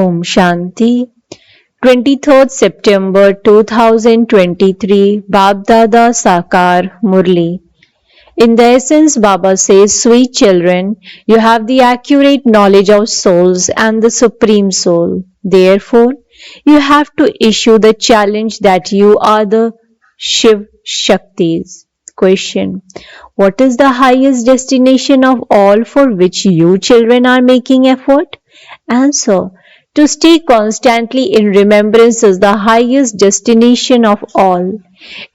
Om Shanti. 23rd September 2023 Baapdada Sakar Murli. In the essence, Baba says, sweet children, you have the accurate knowledge of souls and the Supreme Soul. Therefore, you have to issue the challenge that you are the Shiv Shaktis. Question. What is the highest destination of all for which you children are making effort? Answer. To stay constantly in remembrance is the highest destination of all.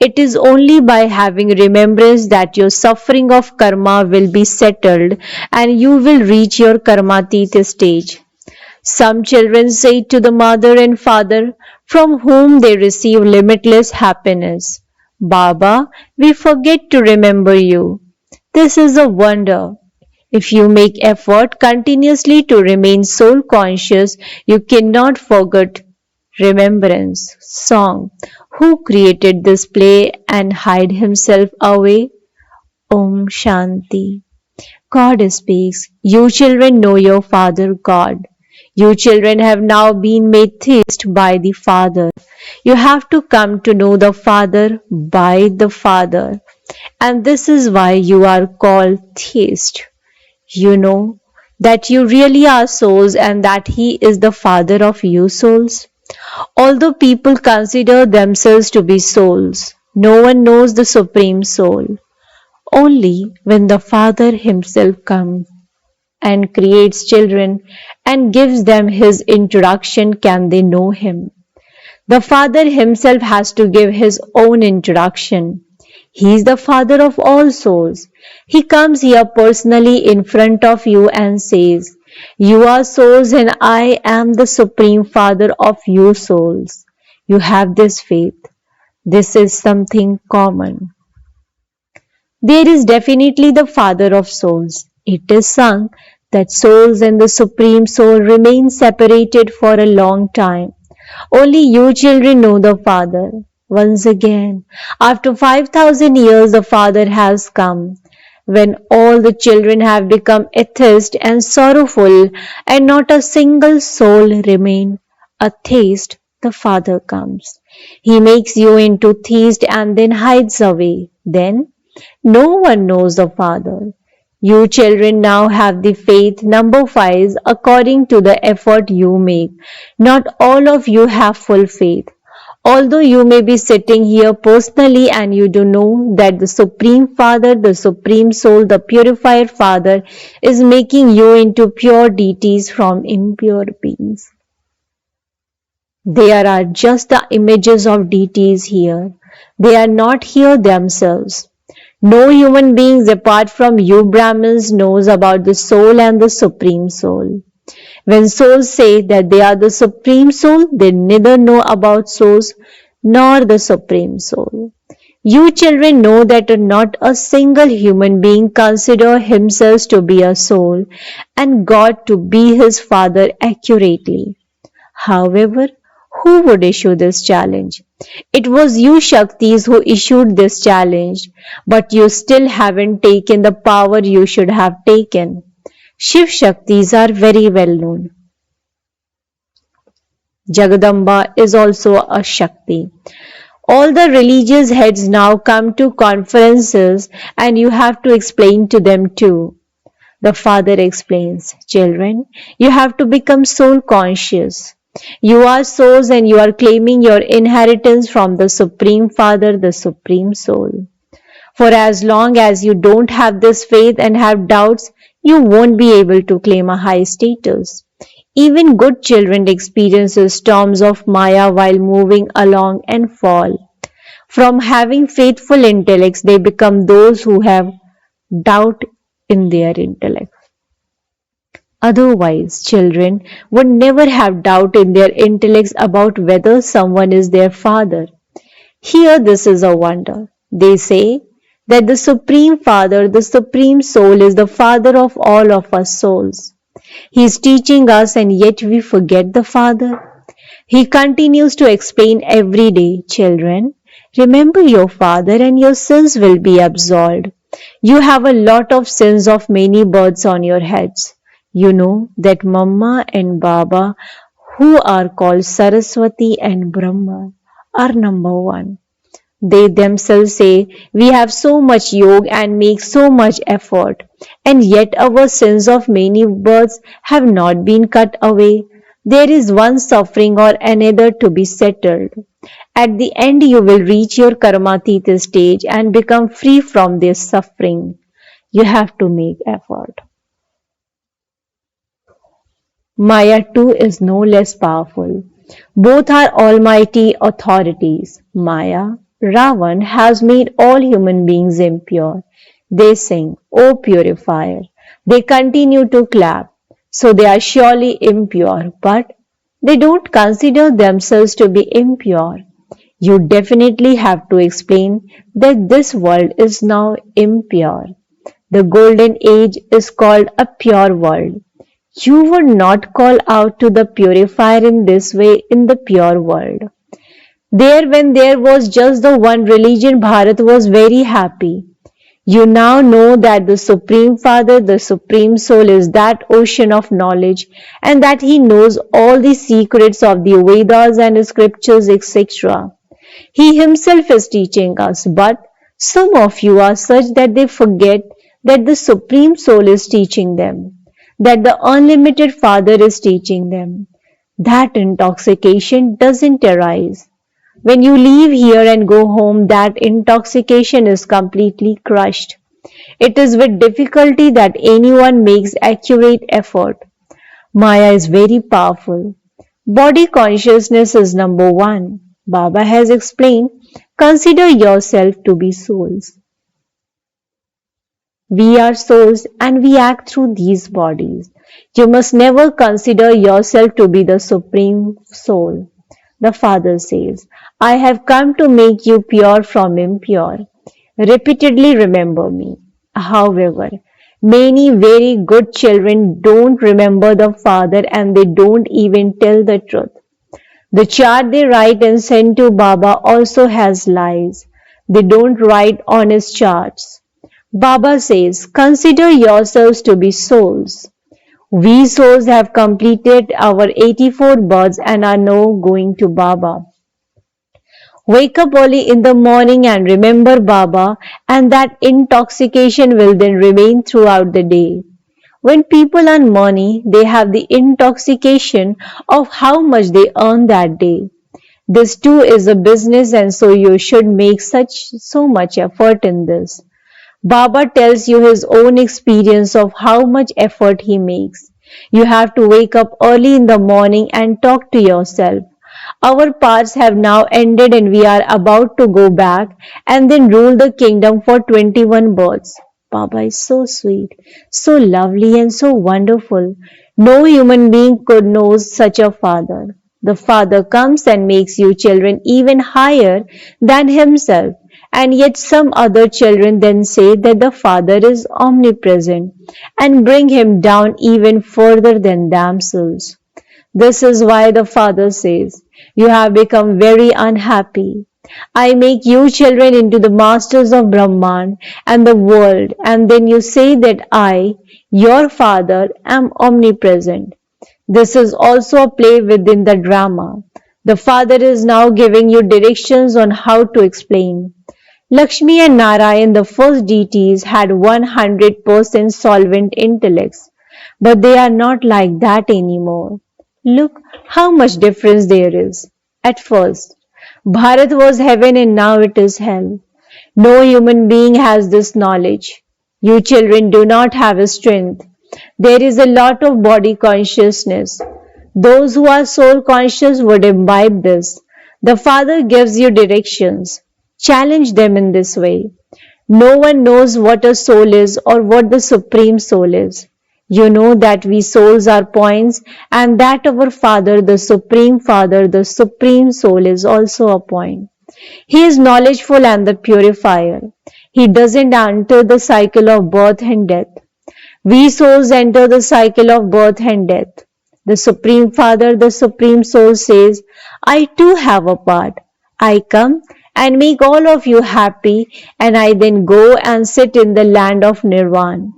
It is only by having remembrance that your suffering of karma will be settled and you will reach your karmatita stage. Some children say to the mother and father, from whom they receive limitless happiness, Baba, we forget to remember you. This is a wonder. If you make effort continuously to remain soul conscious, you cannot forget remembrance. Song. Who created this play and hide himself away? Om Shanti. God speaks. You children know your Father God. You children have now been made theist by the Father. You have to come to know the Father by the Father. And this is why you are called theist. You know that you really are souls and that He is the Father of you souls. Although people consider themselves to be souls, no one knows the Supreme Soul. Only when the Father Himself comes and creates children and gives them His introduction can they know Him. The Father Himself has to give His own introduction. He is the Father of all souls. He comes here personally in front of you and says, you are souls and I am the Supreme Father of you souls. You have this faith. This is something common. There is definitely the Father of souls. It is sung that souls and the Supreme Soul remain separated for a long time. Only you children know the Father. Once again, after 5,000 years, the Father has come. When all the children have become atheist and sorrowful, and not a single soul remain atheist, the Father comes. He makes you into theist and then hides away. Then, no one knows the Father. You children now have the faith number 5 according to the effort you make. Not all of you have full faith. Although you may be sitting here personally and you do know that the Supreme Father, the Supreme Soul, the Purified Father is making you into pure deities from impure beings. There are just the images of deities here. They are not here themselves. No human beings apart from you Brahmins knows about the soul and the Supreme Soul. When souls say that they are the Supreme Soul, they neither know about souls nor the Supreme Soul. You children know that not a single human being considers himself to be a soul and God to be his Father accurately. However, who would issue this challenge? It was you Shaktis who issued this challenge, but you still haven't taken the power you should have taken. Shiv Shaktis are very well known. Jagadamba is also a Shakti. All the religious heads now come to conferences and you have to explain to them too. The Father explains, children, you have to become soul conscious. You are souls and you are claiming your inheritance from the Supreme Father, the Supreme Soul. For as long as you don't have this faith and have doubts, you won't be able to claim a high status. Even good children experience storms of Maya while moving along and fall. From having faithful intellects, they become those who have doubt in their intellect. Otherwise, children would never have doubt in their intellects about whether someone is their father. Here, this is a wonder. They say that the Supreme Father, the Supreme Soul is the Father of all of us souls. He is teaching us and yet we forget the Father. He continues to explain every day, children, remember your Father and your sins will be absolved. You have a lot of sins of many births on your heads. You know that Mama and Baba who are called Saraswati and Brahma, are number one. They themselves say we have so much yoga and make so much effort, and yet our sins of many births have not been cut away. There is one suffering or another to be settled. At the end, you will reach your karmatita stage and become free from this suffering. You have to make effort. Maya too is no less powerful. Both are almighty authorities. Maya, Ravan has made all human beings impure. They sing, O purifier. They continue to clap. So they are surely impure, but they don't consider themselves to be impure. You definitely have to explain that this world is now impure. The golden age is called a pure world. You would not call out to the purifier in this way in the pure world. There, when there was just the one religion, Bharat was very happy. You now know that the Supreme Father, the Supreme Soul, is that ocean of knowledge and that He knows all the secrets of the Vedas and scriptures, etc. He Himself is teaching us, but some of you are such that they forget that the Supreme Soul is teaching them, that the unlimited Father is teaching them. That intoxication doesn't arise. When you leave here and go home, that intoxication is completely crushed. It is with difficulty that anyone makes accurate effort. Maya is very powerful. Body consciousness is number one. Baba has explained, consider yourself to be souls. We are souls and we act through these bodies. You must never consider yourself to be the Supreme Soul. The Father says, I have come to make you pure from impure. Repeatedly remember me. However, many very good children don't remember the Father and they don't even tell the truth. The chart they write and send to Baba also has lies. They don't write honest charts. Baba says, consider yourselves to be souls. We souls have completed our 84 births and are now going to Baba. Wake up early in the morning and remember Baba, and that intoxication will then remain throughout the day. When people earn money, they have the intoxication of how much they earn that day. This too is a business, and so you should make so much effort in this. Baba tells you his own experience of how much effort he makes. You have to wake up early in the morning and talk to yourself. Our parts have now ended and we are about to go back and then rule the kingdom for 21 births. Baba is so sweet, so lovely and so wonderful. No human being could know such a father. The Father comes and makes you children even higher than himself. And yet some other children then say that the Father is omnipresent and bring him down even further than themselves. This is why the Father says, you have become very unhappy. I make you children into the masters of Brahman and the world, and then you say that I, your Father, am omnipresent. This is also a play within the drama. The Father is now giving you directions on how to explain. Lakshmi and Narayan, the first deities, had 100% solvent intellects, but they are not like that anymore. Look how much difference there is. At first, Bharat was heaven and now it is hell. No human being has this knowledge. You children do not have a strength. There is a lot of body consciousness. Those who are soul conscious would imbibe this. The Father gives you directions. Challenge them in this way. No one knows what a soul is or what the Supreme Soul is. You know that we souls are points and that our Father, the Supreme Soul is also a point. He is knowledgeful and the purifier. He doesn't enter the cycle of birth and death. We souls enter the cycle of birth and death. The Supreme Father, the Supreme Soul says, I too have a part. I come and make all of you happy and I then go and sit in the land of Nirvana.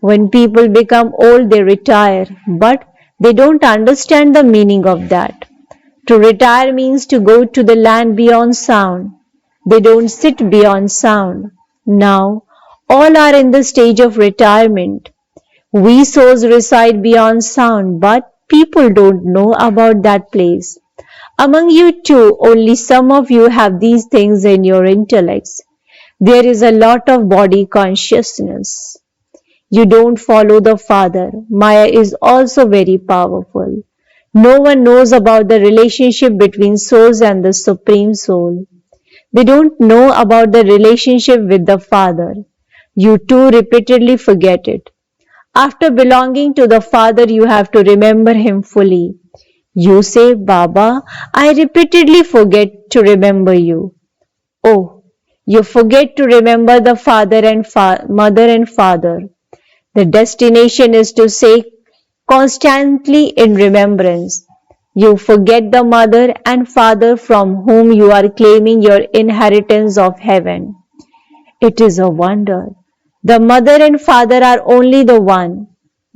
When people become old, they retire, but They don't understand the meaning of that. To retire means to go to the land beyond sound. They don't sit beyond sound. Now, all are in the stage of retirement. We souls reside beyond sound, but people don't know about that place. Among you too, only some of you have these things in your intellects. There is a lot of body consciousness. You don't follow the Father. Maya is also very powerful. No one knows about the relationship between souls and the Supreme Soul. They don't know about the relationship with the Father. You too repeatedly forget it. After belonging to the Father, you have to remember Him fully. You say, Baba, I repeatedly forget to remember you. Oh, you forget to remember the father and mother and father. The destination is to say constantly in remembrance. You forget the mother and father from whom you are claiming your inheritance of heaven. It is a wonder. The mother and father are only the one.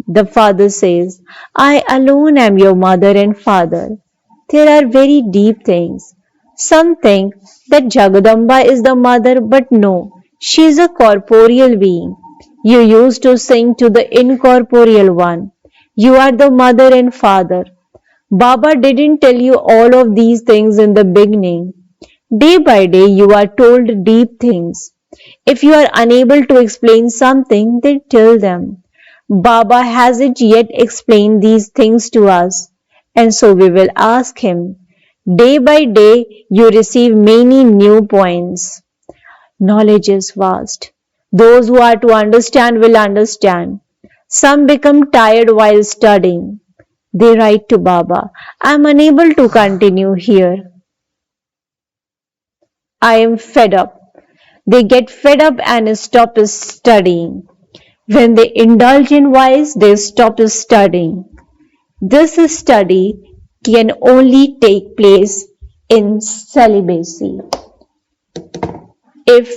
The father says, I alone am your mother and father. There are very deep things. Some think that Jagadamba is the mother, but no, she is a corporeal being. You used to sing to the incorporeal one. You are the mother and father. Baba didn't tell you all of these things in the beginning. Day by day, you are told deep things. If you are unable to explain something, then tell them. Baba hasn't yet explained these things to us, and so we will ask him. Day by day, you receive many new points. Knowledge is vast. Those who are to understand will understand. Some become tired while studying. They write to Baba, I am unable to continue here. I am fed up. They get fed up and stop studying. When they indulge in vice, they stop studying. This study can only take place in celibacy. If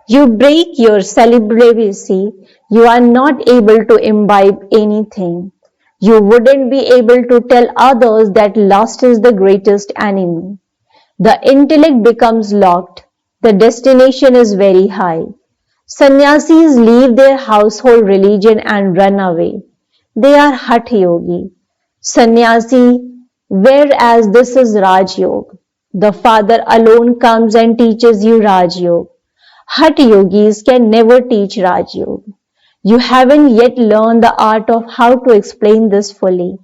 you break your celibacy, you are not able to imbibe anything. You wouldn't be able to tell others that lust is the greatest enemy. The intellect becomes locked. The destination is very high. Sannyasis leave their household religion and run away. They are Hatha Yogi. Sannyasi, whereas this is Raj Yoga. The Father alone comes and teaches you Raj Yoga. Hatha Yogis can never teach Raj Yoga. You haven't yet learned the art of how to explain this fully.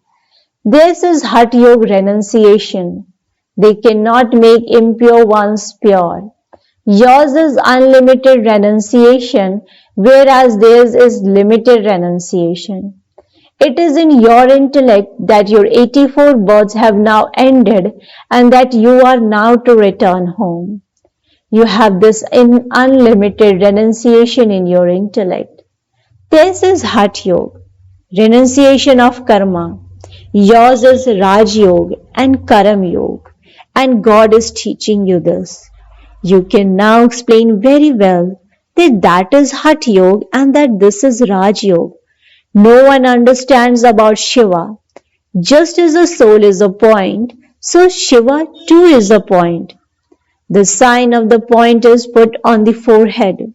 This is Hatha Yoga renunciation. They cannot make impure ones pure. Yours is unlimited renunciation, whereas theirs is limited renunciation. It is in your intellect that your 84 births have now ended and that you are now to return home. You have this unlimited renunciation in your intellect. This is Hatha Yoga, renunciation of karma. Yours is Raj Yoga and Karam Yoga, and God is teaching you this. You can now explain very well that that is Hatha Yoga and that this is Raj Yoga. No one understands about Shiva. Just as the soul is a point, so Shiva too is a point. The sign of the point is put on the forehead.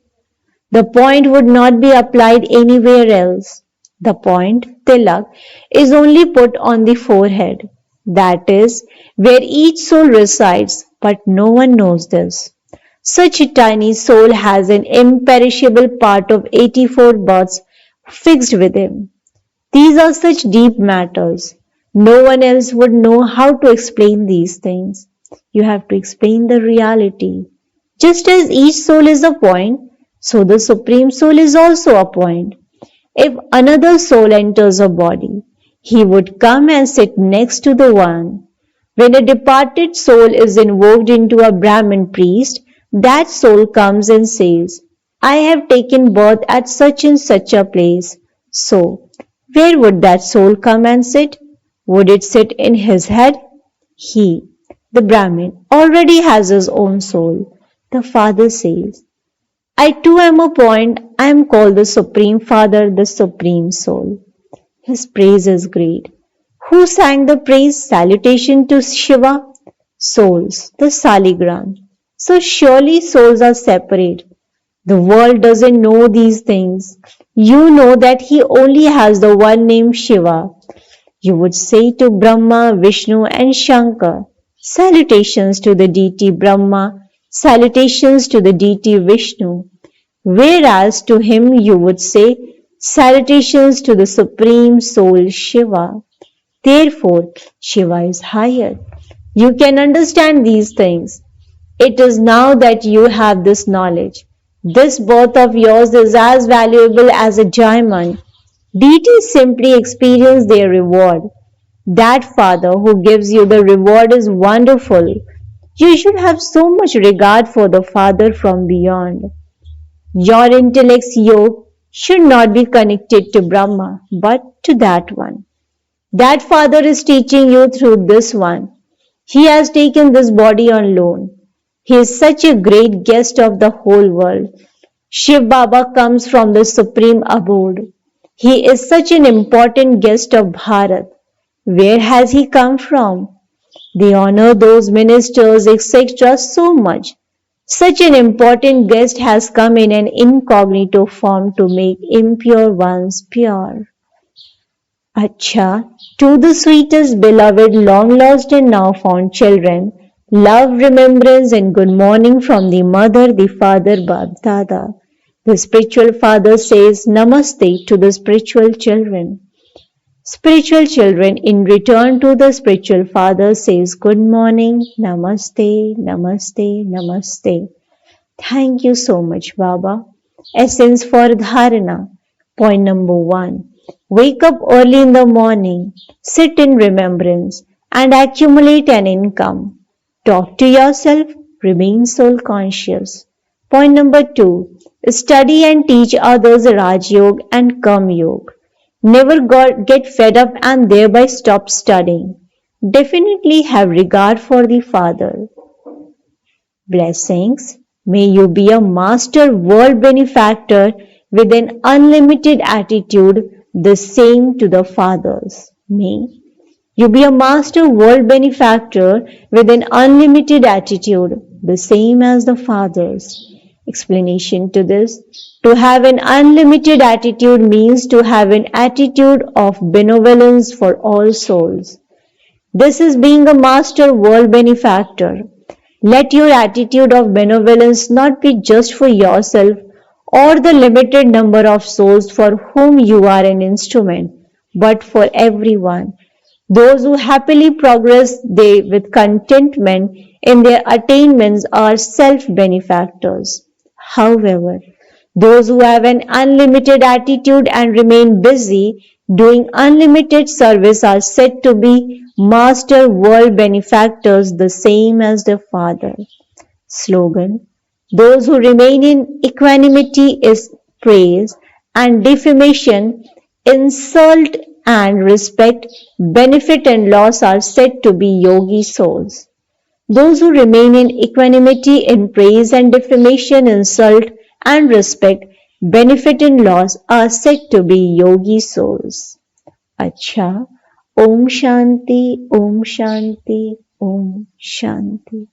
The point would not be applied anywhere else. The point, tilak, is only put on the forehead. That is where each soul resides, but no one knows this. Such a tiny soul has an imperishable part of 84 births fixed with him. These are such deep matters. No one else would know how to explain these things. You have to explain the reality. Just as each soul is a point, so the Supreme Soul is also a point. If another soul enters a body, he would come and sit next to the one. When a departed soul is invoked into a Brahmin priest, that soul comes and says, I have taken birth at such and such a place. So, where would that soul come and sit? Would it sit in his head? He, the Brahmin, already has his own soul. The Father says, I too am a point. I am called the Supreme Father, the Supreme Soul. His praise is great. Who sang the praise salutation to Shiva? Souls, the Saligram. So surely souls are separate. The world doesn't know these things. You know that he only has the one name Shiva. You would say to Brahma, Vishnu and Shankar, salutations to the deity Brahma, salutations to the deity Vishnu. Whereas to him you would say, salutations to the Supreme Soul Shiva. Therefore, Shiva is higher. You can understand these things. It is now that you have this knowledge. This birth of yours is as valuable as a diamond. Deities simply experience their reward. That Father who gives you the reward is wonderful. You should have so much regard for the Father from beyond. Your intellect's yoke should not be connected to Brahma, but to that one. That Father is teaching you through this one. He has taken this body on loan. He is such a great guest of the whole world. Shiv Baba comes from the supreme abode. He is such an important guest of Bharat. Where has he come from? They honor those ministers, etc. so much. Such an important guest has come in an incognito form to make impure ones pure. Acha, to the sweetest beloved, long lost and now found children, love, remembrance and good morning from the mother, the father, Baapdada. The spiritual father says Namaste to the spiritual children. Spiritual children in return to the spiritual father says good morning, Namaste, Namaste, Namaste. Thank you so much, Baba. Essence for Dharana. Point number 1. Wake up early in the morning, sit in remembrance, and accumulate an income. Talk to yourself, remain soul conscious. Point number 2. Study and teach others Raj Yoga and Karma Yoga. Never get fed up and thereby stop studying. Definitely have regard for the Father. Blessings. May you be a master world benefactor with an unlimited attitude, the same to the Fathers. May you be a master world benefactor with an unlimited attitude, the same as the Fathers. Explanation to this. To have an unlimited attitude means to have an attitude of benevolence for all souls. This is being a master world benefactor. Let your attitude of benevolence not be just for yourself or the limited number of souls for whom you are an instrument, but for everyone. Those who happily progress they with contentment in their attainments are self-benefactors. However, those who have an unlimited attitude and remain busy doing unlimited service are said to be master world benefactors, the same as their Father. Slogan. Those who remain in equanimity is praise and defamation, insult and respect, benefit and loss are said to be yogi souls. Those who remain in equanimity in praise and defamation, insult and respect, benefit and loss are said to be yogi souls. Acha. Om Shanti, Om Shanti, Om Shanti.